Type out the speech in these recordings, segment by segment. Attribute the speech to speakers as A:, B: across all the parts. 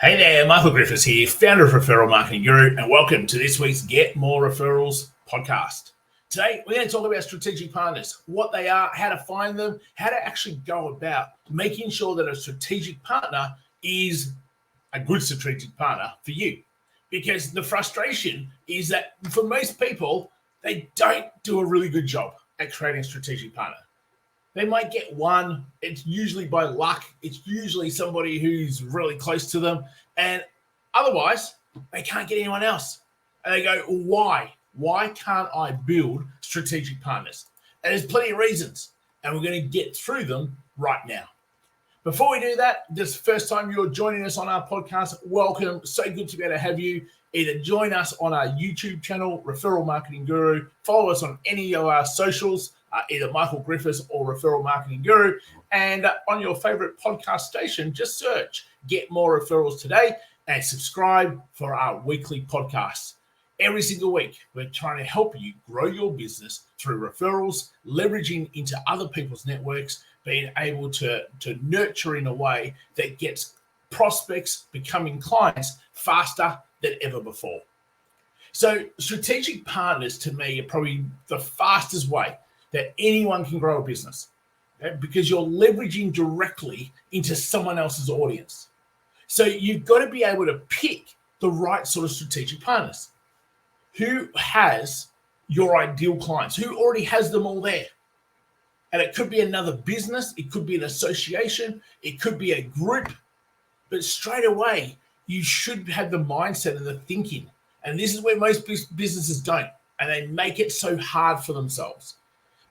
A: Hey there, Michael Griffiths here, founder of Referral Marketing Guru, and welcome to this week's Get More Referrals podcast. Today, we're going to talk about strategic partners, what they are, how to find them, how to actually go about making sure that a strategic partner is a good strategic partner for you. Because the frustration is that for most people, they don't do a really good job at creating a strategic partner. They might get one. It's usually by luck. It's usually somebody who's really close to them. And otherwise, they can't get anyone else. And they go, why? Why can't I build strategic partners? And there's plenty of reasons. And we're going to get through them right now. Before we do that, this first time you're joining us on our podcast, welcome. So good to be able to have you. Either join us on our YouTube channel, Referral Marketing Guru. Follow us on any of our socials, either Michael Griffiths or Referral Marketing Guru. And on your favorite podcast station, just search Get More Referrals Today and subscribe for our weekly podcasts. Every single week, we're trying to help you grow your business through referrals, leveraging into other people's networks, being able to nurture in a way that gets prospects becoming clients faster than ever before. So strategic partners to me are probably the fastest way that anyone can grow a business, because you're leveraging directly into someone else's audience. So you've got to be able to pick the right sort of strategic partners. Who has your ideal clients? Who already has them all there? And it could be another business, it could be an association, it could be a group, but straight away, you should have the mindset and the thinking. And this is where most businesses don't, and they make it so hard for themselves.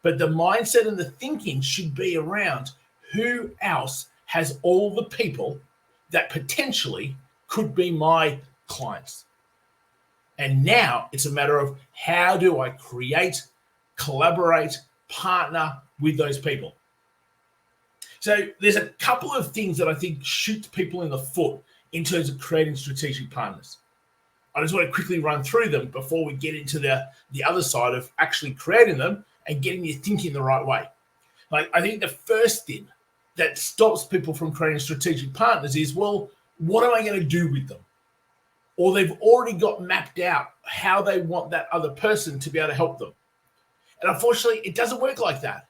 A: But the mindset and the thinking should be around who else has all the people that potentially could be my clients. And now it's a matter of how do I create, collaborate, partner with those people. So there's a couple of things that I think shoot people in the foot in terms of creating strategic partners. I just want to quickly run through them before we get into the other side of actually creating them and getting you thinking the right way. Like, I think the first thing that stops people from creating strategic partners is, well, what am I going to do with them? Or they've already got mapped out how they want that other person to be able to help them. And unfortunately, it doesn't work like that.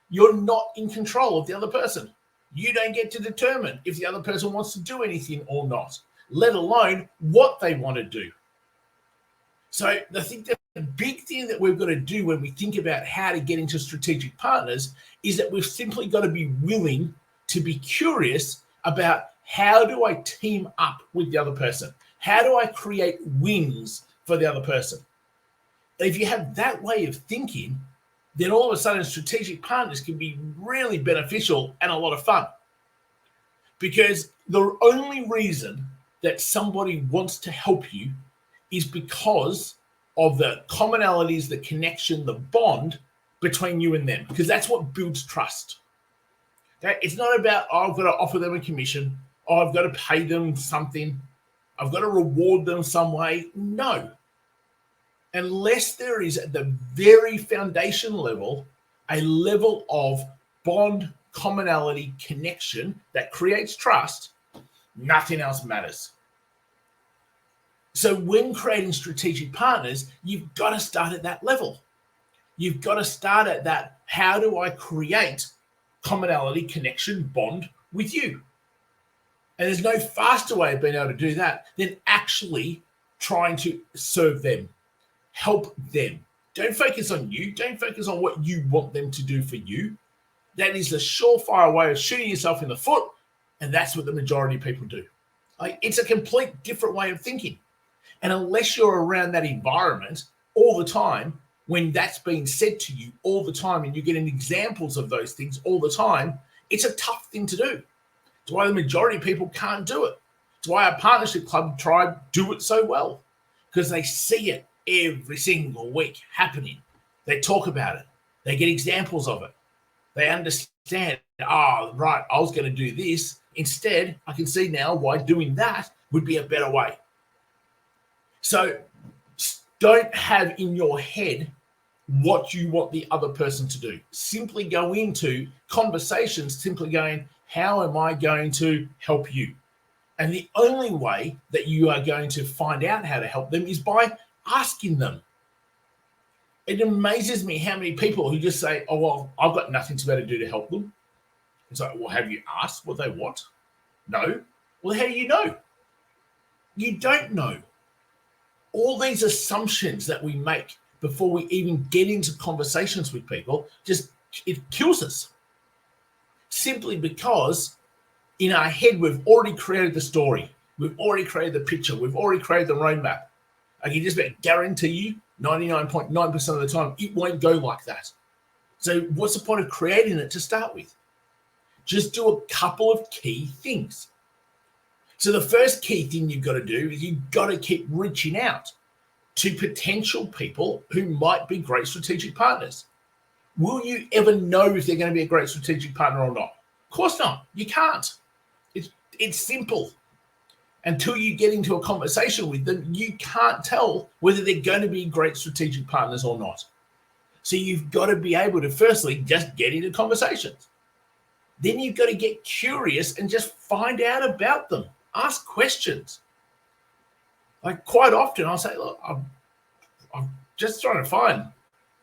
A: You're not in control of the other person. You don't get to determine if the other person wants to do anything or not, let alone what they want to do. So I think that the big thing that we've got to do when we think about how to get into strategic partners is that we've simply got to be willing to be curious about how do I team up with the other person? How do I create wins for the other person? If you have that way of thinking, then all of a sudden strategic partners can be really beneficial and a lot of fun. Because the only reason that somebody wants to help you is because of the commonalities, the connection, the bond between you and them, because that's what builds trust. Okay? It's not about, I've got to offer them a commission, I've got to pay them something, I've got to reward them some way. No. Unless there is at the very foundation level, a level of bond, commonality, connection that creates trust, nothing else matters. So when creating strategic partners, you've got to start at that level. You've got to start at that, how do I create commonality, connection, bond with you? And there's no faster way of being able to do that than actually trying to serve them. Help them. Don't focus on you. Don't focus on what you want them to do for you. That is a surefire way of shooting yourself in the foot, and that's what the majority of people do. Like, it's a complete different way of thinking. And unless you're around that environment all the time, when that's being said to you all the time, and you're getting examples of those things all the time, it's a tough thing to do. It's why the majority of people can't do it. It's why our partnership club tribe do it so well, because they see it every single week happening. They talk about it. They get examples of it. They understand, right, I was going to do this. Instead, I can see now why doing that would be a better way. So don't have in your head what you want the other person to do. Simply go into conversations, simply going, how am I going to help you? And the only way that you are going to find out how to help them is by asking them. It amazes me how many people who just say, oh, well, I've got nothing to be able to do to help them. It's like, well, have you asked what they want? No. Well, how do you know? You don't know. All these assumptions that we make before we even get into conversations with people, it kills us. Simply because in our head, we've already created the story. We've already created the picture. We've already created the roadmap. I can just guarantee you 99.9% of the time, it won't go like that. So what's the point of creating it to start with? Just do a couple of key things. So the first key thing you've got to do is you've got to keep reaching out to potential people who might be great strategic partners. Will you ever know if they're going to be a great strategic partner or not? Of course not. You can't. It's simple. Until you get into a conversation with them, you can't tell whether they're going to be great strategic partners or not. So you've got to be able to firstly just get into conversations. Then you've got to get curious and just find out about them. Ask questions. Like quite often I'll say, look, I'm just trying to find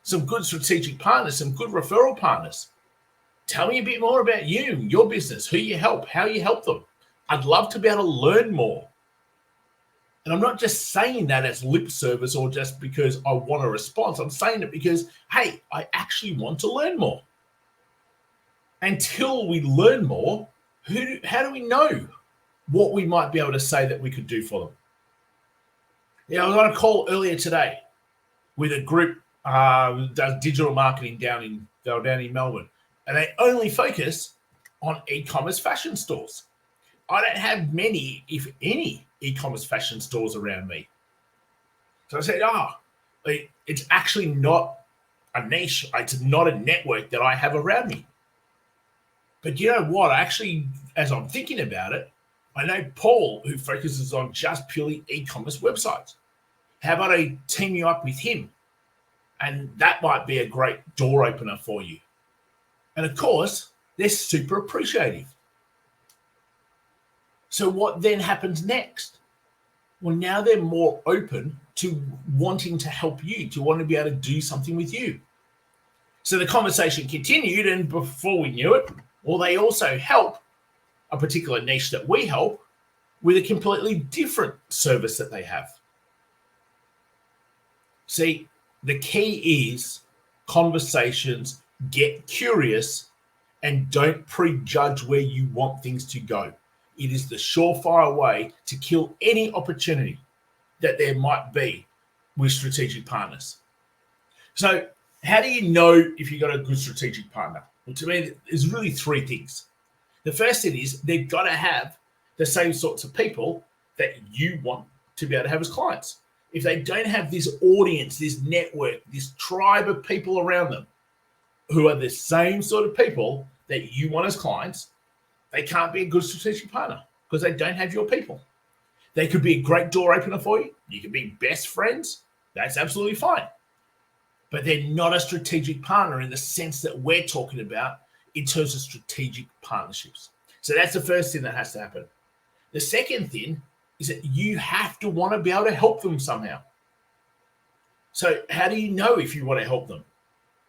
A: some good strategic partners, some good referral partners. Tell me a bit more about you, your business, who you help, how you help them. I'd love to be able to learn more. And I'm not just saying that as lip service or just because I want a response. I'm saying it because, hey, I actually want to learn more. Until we learn more, how do we know what we might be able to say that we could do for them? Yeah, I was on a call earlier today with a group that does digital marketing down in Melbourne, and they only focus on e-commerce fashion stores. I don't have many, if any, e-commerce fashion stores around me. So I said, it's actually not a niche. It's not a network that I have around me. But you know what? Actually, as I'm thinking about it, I know Paul, who focuses on just purely e-commerce websites. How about I team you up with him? And that might be a great door opener for you. And of course, they're super appreciative. So what then happens next? Well, now they're more open to wanting to help you, to want to be able to do something with you. So the conversation continued, and before we knew it, well, they also help a particular niche that we help with a completely different service that they have. See, the key is conversations, get curious, and don't prejudge where you want things to go. It is the surefire way to kill any opportunity that there might be with strategic partners. So how do you know if you've got a good strategic partner? Well, to me, there's really three things. The first thing is they've got to have the same sorts of people that you want to be able to have as clients. If they don't have this audience, this network, this tribe of people around them who are the same sort of people that you want as clients, they can't be a good strategic partner because they don't have your people. They could be a great door opener for you. You could be best friends. That's absolutely fine. But they're not a strategic partner in the sense that we're talking about in terms of strategic partnerships. So that's the first thing that has to happen. The second thing is that you have to want to be able to help them somehow. So how do you know if you want to help them?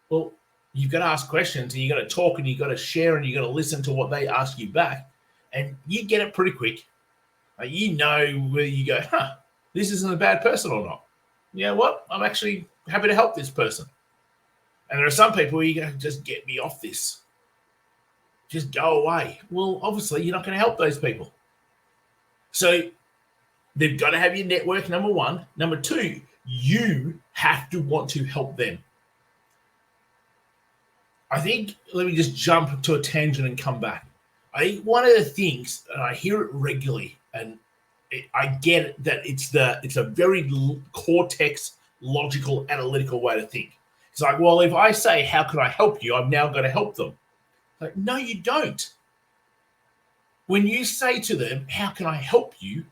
A: Well, you've got to ask questions, and you've got to talk, and you've got to share, and you've got to listen to what they ask you back. And you get it pretty quick. You know whether you go, this isn't a bad person or not. You know what? I'm actually happy to help this person. And there are some people where you go, just get me off this. Just go away. Well, obviously, you're not going to help those people. So they've got to have your network, number one. Number two, you have to want to help them. I think, let me just jump to a tangent and come back. I think one of the things, and I hear it regularly, and I get it, that it's a very cortex, logical, analytical way to think. It's like, well, if I say, how can I help you? I've now got to help them. Like, no, you don't. When you say to them, how can I help you?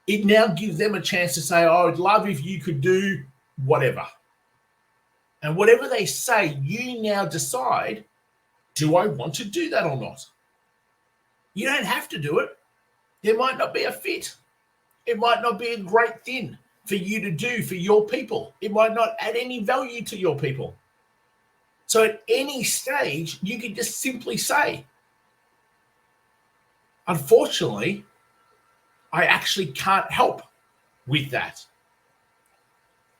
A: It now gives them a chance to say, oh, I'd love if you could do whatever. And whatever they say, you now decide, do I want to do that or not? You don't have to do it. there might not be a fit. It might not be a great thing for you to do for your people. It might not add any value to your people. So at any stage, you can just simply say, unfortunately, I actually can't help with that.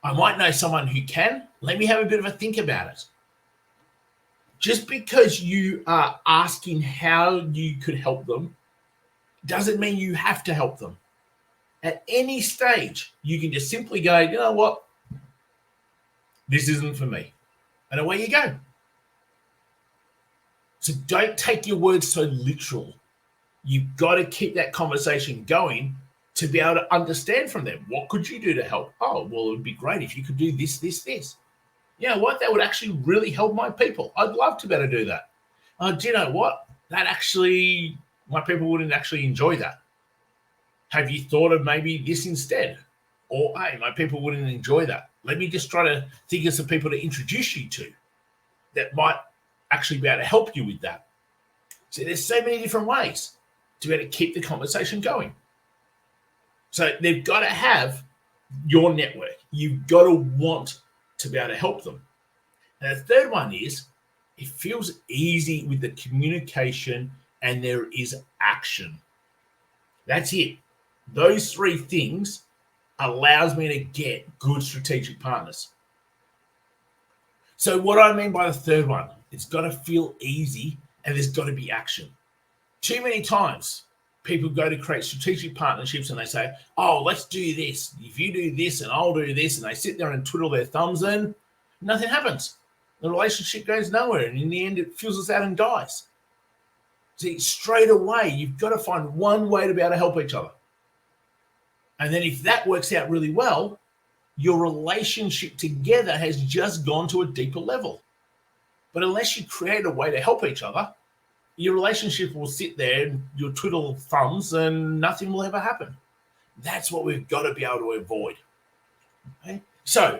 A: I might know someone who can. Let me have a bit of a think about it. Just because you are asking how you could help them doesn't mean you have to help them. At any stage, you can just simply go, you know what? This isn't for me. And away you go. So don't take your words so literal. You've got to keep that conversation going to be able to understand from them. What could you do to help? Oh, well, it would be great if you could do this, this, this. You know what? That would actually really help my people. I'd love to be able to do that. Do you know what? That actually, my people wouldn't actually enjoy that. Have you thought of maybe this instead? Or, hey, my people wouldn't enjoy that. Let me just try to think of some people to introduce you to that might actually be able to help you with that. So there's so many different ways to be able to keep the conversation going. So they've got to have your network. You've got to want to be able to help them. And the third one is, it feels easy with the communication and there is action. That's it. Those three things allows me to get good strategic partners. So what do I mean by the third one? It's got to feel easy and there's got to be action. Too many times people go to create strategic partnerships and they say, oh, let's do this. If you do this and I'll do this, and they sit there and twiddle their thumbs and nothing happens. The relationship goes nowhere, and in the end it fizzles out and dies. See, straight away, you've got to find one way to be able to help each other. And then if that works out really well, your relationship together has just gone to a deeper level. But unless you create a way to help each other, your relationship will sit there and you'll twiddle thumbs and nothing will ever happen. That's what we've got to be able to avoid. Okay? So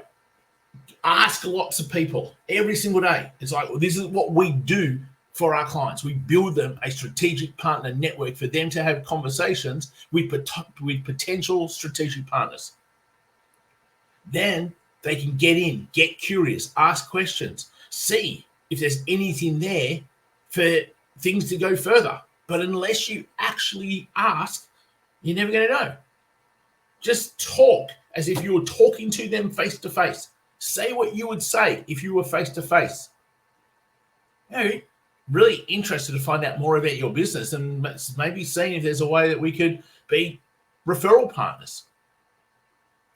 A: ask lots of people every single day. It's like, well, this is what we do for our clients. We build them a strategic partner network for them to have conversations with potential strategic partners. Then they can get in, get curious, ask questions, see if there's anything there for things to go further. But unless you actually ask, you're never going to know. Just talk as if you were talking to them face to face. Say what you would say if you were face to face. You know, really interested to find out more about your business and maybe seeing if there's a way that we could be referral partners.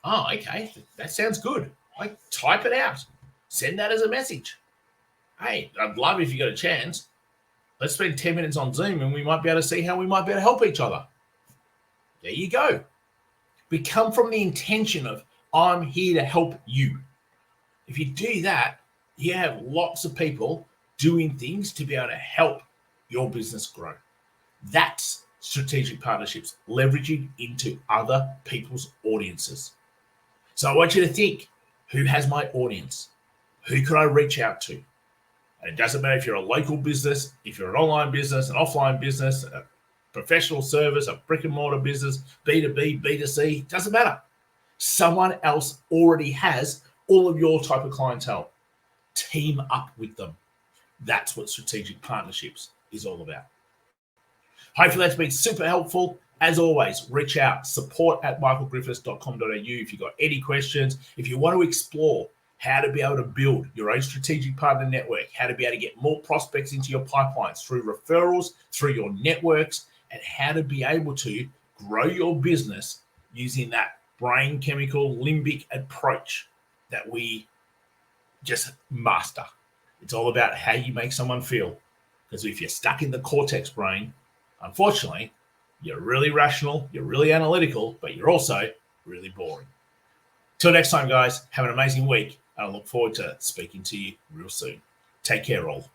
A: Oh, okay, that sounds good. Like, type it out. Send that as a message. Hey, I'd love if you got a chance. Let's spend 10 minutes on Zoom and we might be able to see how we might be able to help each other. There you go. We come from the intention of, I'm here to help you. If you do that, you have lots of people doing things to be able to help your business grow. That's strategic partnerships, leveraging into other people's audiences. So I want you to think, who has my audience? Who could I reach out to? And it doesn't matter if you're a local business, if you're an online business, an offline business, a professional service, a brick and mortar business, B2B, B2C, doesn't matter. Someone else already has all of your type of clientele. Team up with them. That's what strategic partnerships is all about. Hopefully that's been super helpful. As always, reach out, support@michaelgriffiths.com.au if you've got any questions. If you want to explore how to be able to build your own strategic partner network, how to be able to get more prospects into your pipelines through referrals, through your networks, and how to be able to grow your business using that brain chemical limbic approach that we just master. It's all about how you make someone feel. Because if you're stuck in the cortex brain, unfortunately, you're really rational, you're really analytical, but you're also really boring. Till next time, guys, have an amazing week. I look forward to speaking to you real soon. Take care, all.